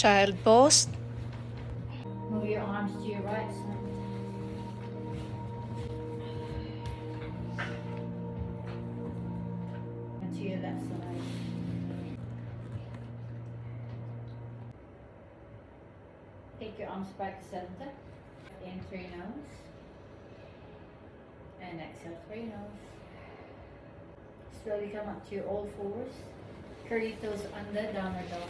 Child pose. Move your arms to your right side. And to your left side. Take your arms back to center. In through your nose. And exhale through your nose. Slowly come up to your all fours. Curl your toes under, downward dog.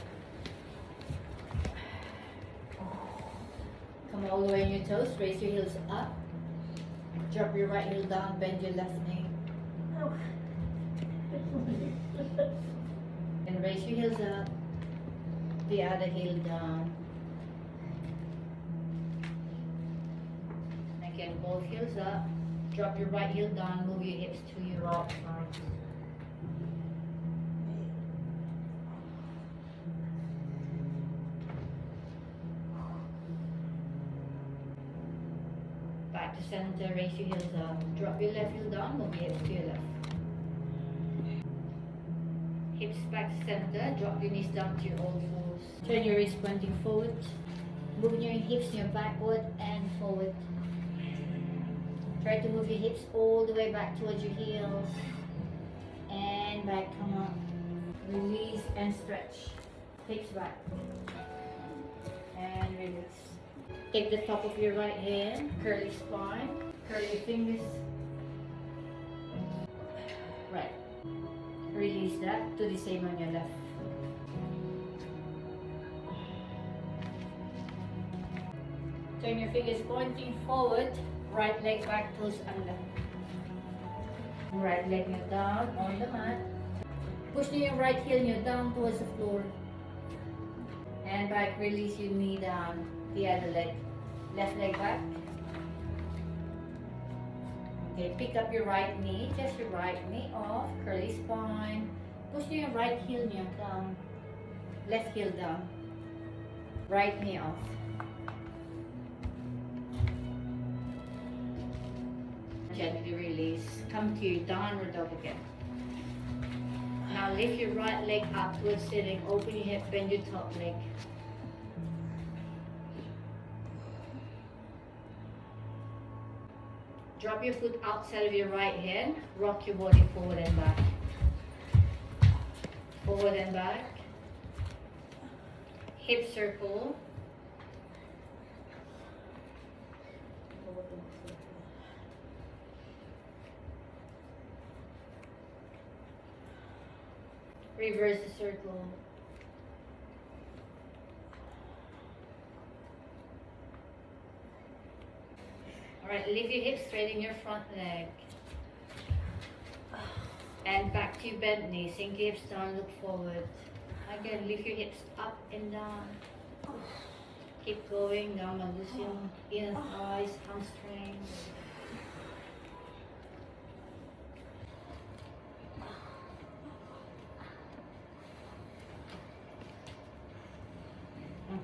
Come all the way on your toes, raise your heels up. Drop your right heel down, bend your left knee. And raise your heels up. The other heel down. Again, both heels up. Drop your right heel down, move your hips to your right side. Back to center, raise your heels up. Drop your left heel down, move your hips to your left. Hips back to center, drop your knees down to your all fours. Turn your wrists pointing forward. Move your hips your backward and forward. Try to move your hips all the way back towards your heels. And back, come up. Release and stretch. Hips back. And release. Take the top of your right hand, curl your spine, curl your fingers. Right. Release that, do the same on your left. Turn your fingers pointing forward, right leg back, toes under. Right leg knee down on the mat. Push your right heel knee down towards the floor. And back, release your knee down. The other leg. Left leg back. Okay, pick up your right knee, just your right knee off, curly spine. Push your right heel knee down. Left heel down. Right knee off. Gently release. Come to your downward dog again. Now lift your right leg up towards sitting. Open your hip, bend your top leg. Drop your foot outside of your right hand. Rock your body forward and back. Forward and back. Hip circle. Reverse the circle. Alright, lift your hips, straighten your front leg. And back to your bent knee. Sink your hips down, look forward. Again, lift your hips up and down. Keep going down, loosen inner thighs, hamstrings.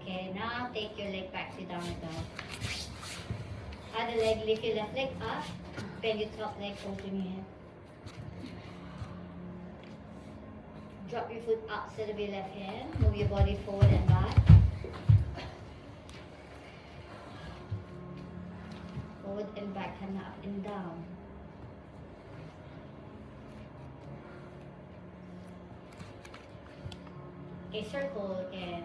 Okay, now take your leg back to downward dog. Other leg, lift your left leg up, bend your top leg, open your head. Drop your foot outside of your left hand, move your body forward and back. Forward and back, and up and down. Okay, circle again.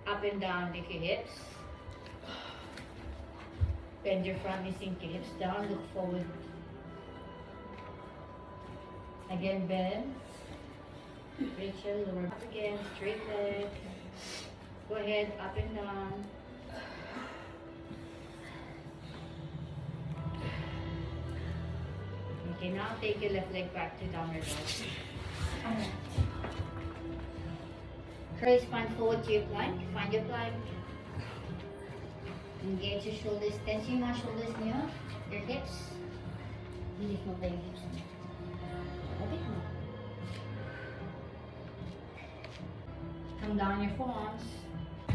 Up and down, lift your hips. Bend your front knee, sink your hips down, look forward. Again, bend. Reach your lower up again, straight leg. Go ahead, up and down. Okay, now take your left leg back to downward dog. Curl spine forward to your plank. Find your plank. Engage your shoulders. Tension your shoulders near your hips. Lift mo ba yung hips mo? Labit mo. Come down your forearms.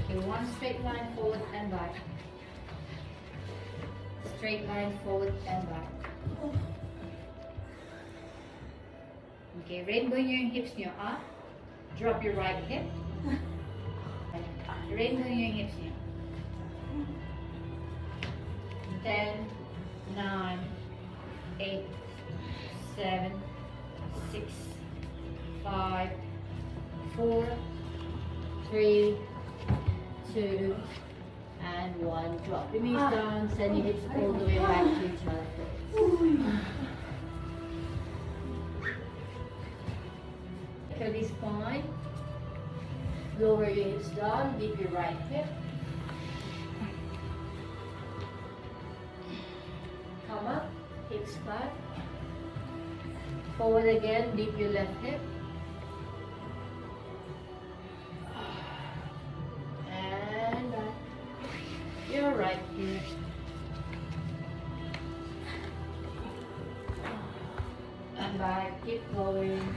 Okay, one straight line forward and back. Straight line forward and back. Okay, rainbow your hips nyo up. Drop your right hip. Rainbow your hips nyo. 10, 9, 8, 7, 6, 5, 4, 3, 2, and 1. Drop your knees down, send your hips all the way back to each other. Curly spine. Lower your hips down, dip your right hip. Come up, hips back. Forward again, dip your left hip. And back. Your right hip. And back, keep going.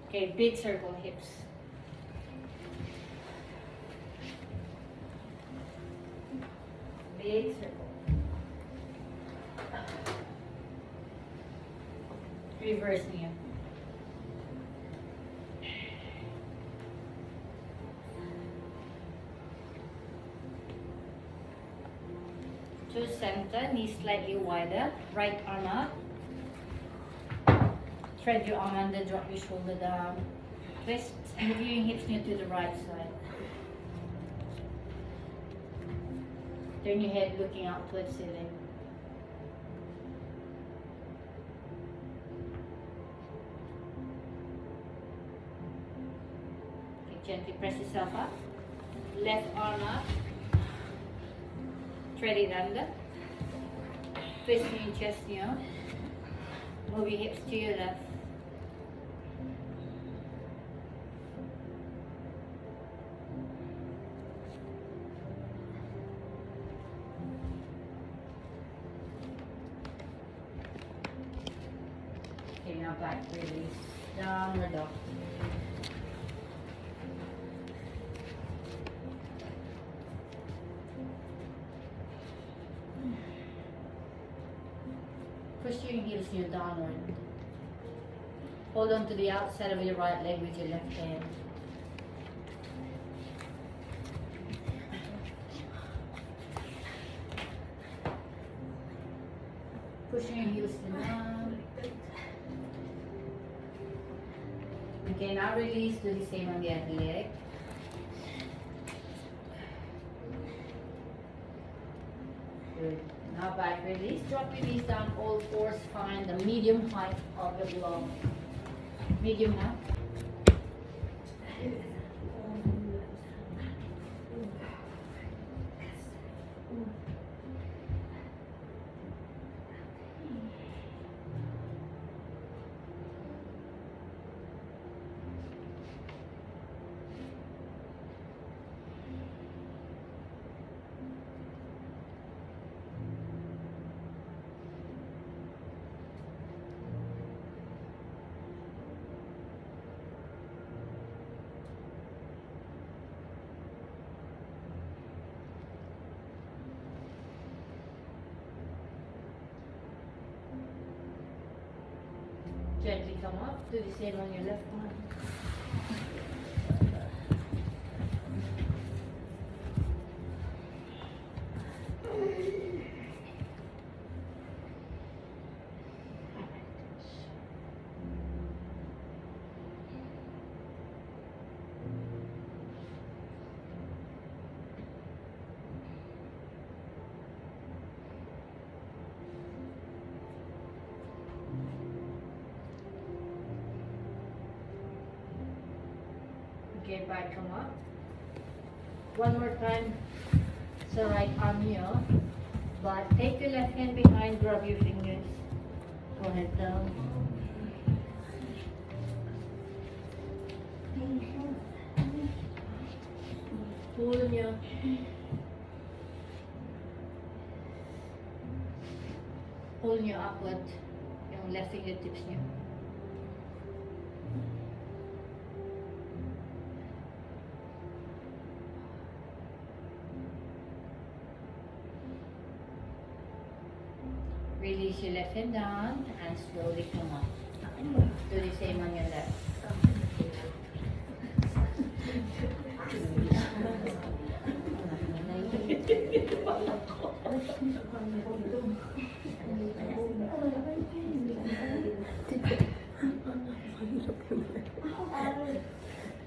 Okay, big circle hips. Big circle. Reverse niya. To center, knees slightly wider, right arm up. Thread your arm under, drop your shoulder down. Twist, move your hips near to the right side. Turn your head looking out towards ceiling. Okay, gently press yourself up. Left arm up. Thread it under. Twist your chest here. Move your hips to your left. Okay, now back release. Downward dog. Push your heels here downward. Hold on to the outside of your right leg with your left hand. Pushing your heels down. Okay, now release. Do the same on the other leg. Good. Now back release. Drop your knees down, all fours. Find the medium height of the block. Medium height. Gently come up, do the same on your left arm. Okay, back, come up. One more time. So right arm here. But take your left hand behind, grab your fingers. Go ahead down. Pull niya. Pull niyo upward yung left fingertips niyo. Release your left hand down and slowly come up. Do the same on your left.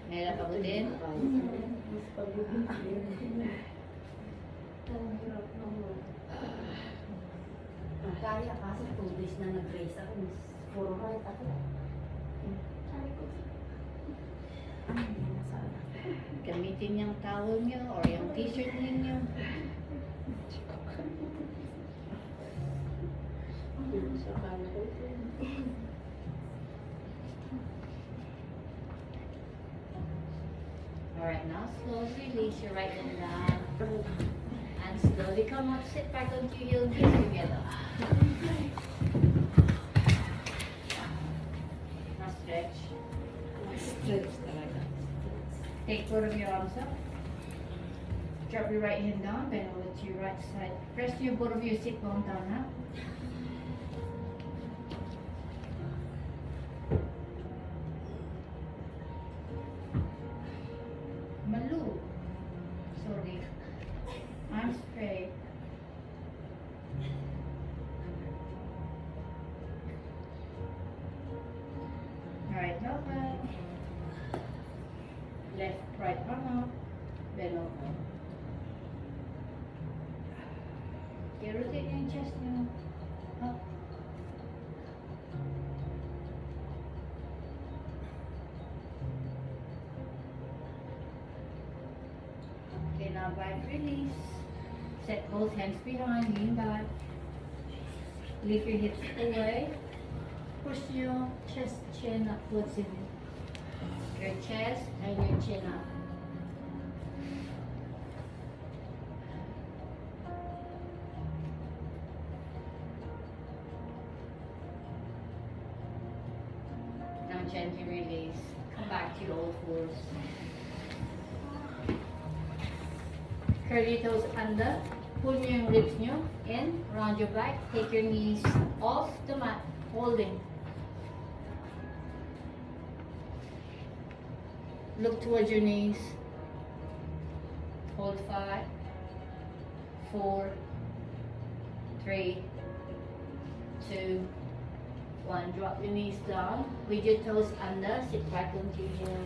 Nila pagutin. Kaya kasi 2 days na nag-race ako. Puro right ako. Gamitin yung towel nyo or yung t-shirt ninyo. Sa kanan ko. Alright, now slowly release your right hand down. And slowly come up, sit back onto your knees together. Now stretch. Stretch talaga. Take both of your arms up. Drop your right hand down, bend over to your right side. Press your both of your sit bone down now. Malu. Sorry. Arms straight. Right over. Left, right arm up. Bend over. Okay, rotate yung chest nyo. Up. Okay, now back release. Set both hands behind, lean back. Lift your hips away. Push your chest, chin upwards in your chest and your chin up. Now gently release. Come back to your old fours. Curl your toes under. Pull your ribs nyo in, round your back. Take your knees off the mat, holding. Look towards your knees. Hold 5, 4, 3, 2, 1. Drop your knees down. With your toes under, sit back onto your